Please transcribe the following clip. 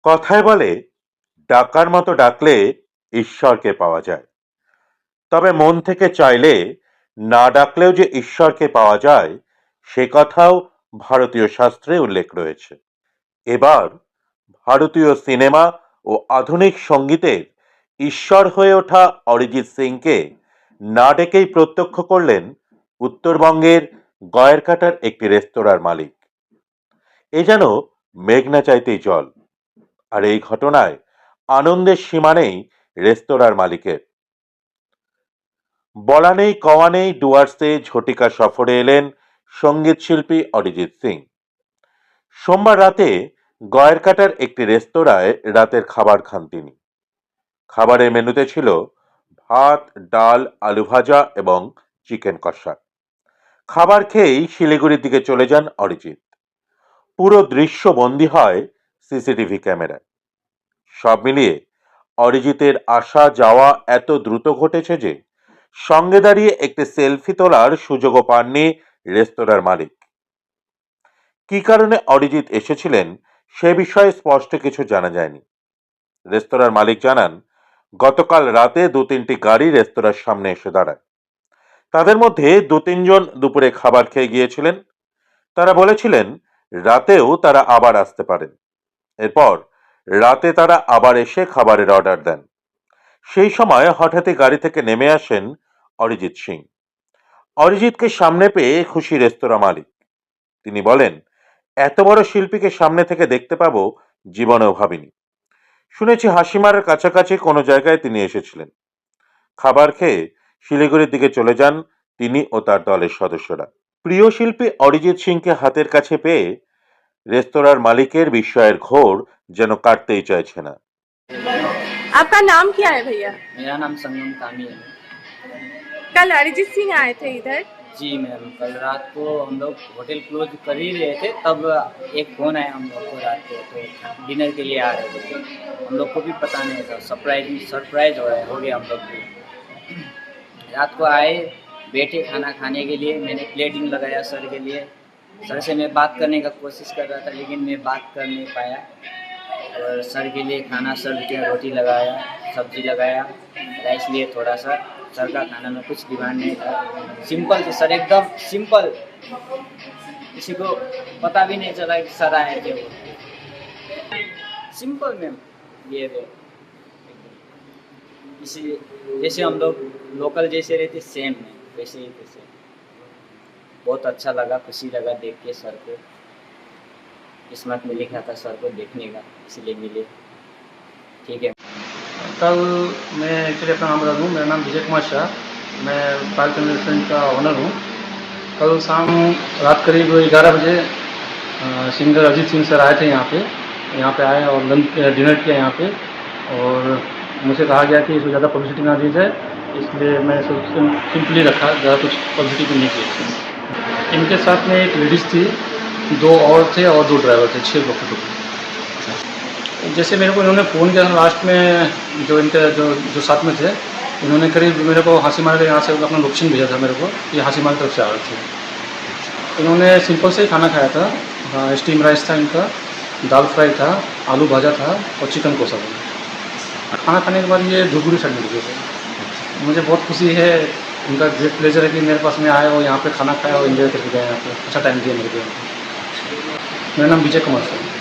কথায় বলে ডাকার মতো ডাকলে ঈশ্বরকে পাওয়া যায়। তবে মন থেকে চাইলে না ডাকলেও যে ঈশ্বরকে পাওয়া যায় সে কথাও ভারতীয় শাস্ত্রে উল্লেখ রয়েছে। এবার ভারতীয় সিনেমা ও আধুনিক সঙ্গীতের ঈশ্বর হয়ে ওঠা অরিজিৎ সিংকে না ডেকেই প্রত্যক্ষ করলেন উত্তরবঙ্গের গয়েরকাটার একটি রেস্তোরাঁর মালিক। এ যেন মেঘনা চাইতেই জল। আর এই ঘটনায় আনন্দের সীমা নেই রেস্তোরাঁর মালিকের। বলা নেই কওয়া নেই ডুয়ার্সে ঝটিকা সফরে এলেন সঙ্গীত শিল্পী অরিজিৎ সিং। সোমবার রাতে গয়েরকাটার একটি রেস্তোরাঁয় রাতের খাবার খান তিনি। খাবারের মেনুতে ছিল ভাত, ডাল, আলু ভাজা এবং চিকেন কষা। খাবার খেয়েই শিলিগুড়ির দিকে চলে যান অরিজিৎ। পুরো দৃশ্য বন্দী হয় সিসিটিভি ক্যামেরায়। সব মিলিয়ে অরিজিতের আসা যাওয়া এত দ্রুত ঘটেছে যে সঙ্গে দাঁড়িয়ে একটি সেলফি তোলার সুযোগও পাননি রেস্তোরাঁর মালিক। কি কারণে অরিজিৎ এসেছিলেন সে বিষয়ে স্পষ্ট কিছু জানা যায়নি। রেস্তোরাঁর মালিক জানান, গতকাল রাতে ২-৩টি গাড়ি রেস্তোরাঁর সামনে এসে দাঁড়ায়। তাদের মধ্যে ২-৩ জন দুপুরে খাবার খেয়ে গিয়েছিলেন। তারা বলেছিলেন রাতেও তারা আবার আসতে পারেন। এরপর রাতে তারা আবার এসে খাবারের অর্ডার দেন। সেই সময় হঠাৎই গাড়ি থেকে নেমে আসেন অরিজিৎ সিং। অরিজিৎকে সামনে পেয়ে খুশি রেস্তোরাঁ মালিক। তিনি বলেন, এত বড় শিল্পীকে সামনে থেকে দেখতে পাবো জীবনেও ভাবিনি। শুনেছি হাসিমারার কাছাকাছি কোনো জায়গায় তিনি এসেছিলেন। খাবার খেয়ে শিলিগুড়ির দিকে চলে যান তিনি ও তার দলের সদস্যরা। প্রিয় শিল্পী অরিজিৎ সিংকে হাতের কাছে পেয়ে রেস্তোরাঁর মালিকের বিস্ময়ের ঘোর যেন কাটতেই চাইছে না। आपका नाम क्या है भैया? मेरा नाम संगम कामी है। कल अरिजीत सिंह आए थे इधर। जी मैम, कल रात को हम लोग होटल क्लोज कर ही रहे थे, तब एक फ़ोन आया हम लोग को रात को, तो डिनर के लिए आ रहे थे। हम लोग को भी पता नहीं था, सरप्राइज हो गया हम लोग को। रात को आए, बैठे खाना खाने के लिए। मैंने प्लेटिंग लगाया सर के लिए। सर से मैं बात करने का कोशिश कर रहा था, लेकिन मैं बात कर नहीं पाया। और सर के लिए खाना सर्व किया, रोटी लगाया, सब्जी लगाया, राइस लिए थोड़ा सा। सर का खाना में कुछ डिमांड नहीं था, सिंपल थे सर, एकदम सिंपल। किसी को पता भी नहीं चला कि सर आए थे। वो सिंपल में ये थे, किसी जैसे हम लोग लोकल जैसे रहते सेम है वैसे ही थे सेम। बहुत अच्छा लगा, खुशी लगा देख के सर को। किस्मत में लिखा था सर को देखने का, इसलिए मिले। ठीक है। कल मैं एक्चुअली अपना नाम बता दूँ, मेरा नाम विजय कुमार शाह, मैं पार्क रेस्टोरेंट का ओनर हूँ। कल शाम रात करीब 11 बजे सिंगर अरिजीत सिंह सर आए थे यहाँ पे आए और लंच डिनर किया यहाँ पे। और मुझे कहा गया कि इसको ज़्यादा पब्लिसिटी ना दी जाए, इसलिए मैं सिंपली रखा, ज़्यादा कुछ पब्लिसिटी भी नहीं की। इनके साथ में एक लेडीज़ थी, 2 और थे और 2 ड्राइवर थे, 6 लोग टोटल। जैसे मेरे को इन्होंने फ़ोन किया लास्ट में, जो इनके जो साथ में थे, इन्होंने करीब मेरे को हासीमारा के यहाँ से अपना लोकेशन भेजा था मेरे को, ये हासीमारा की तरफ से आ रहे थे। इन्होंने सिंपल से ही खाना खाया था। स्टीम राइस था इनका, दाल फ्राई था, आलू भाजा था और चिकन कोसा था। खाना खाने के बाद ये धूपगुड़ी साइड में गए थे। मुझे बहुत खुशी है, उनका ग्रेट प्लेजर है कि मेरे पास में आए और यहाँ पे खाना खाया और एंजॉय करके गए। यहाँ पे अच्छा टाइम दिया मेरे को। मेरा नाम विजय कुमार सर।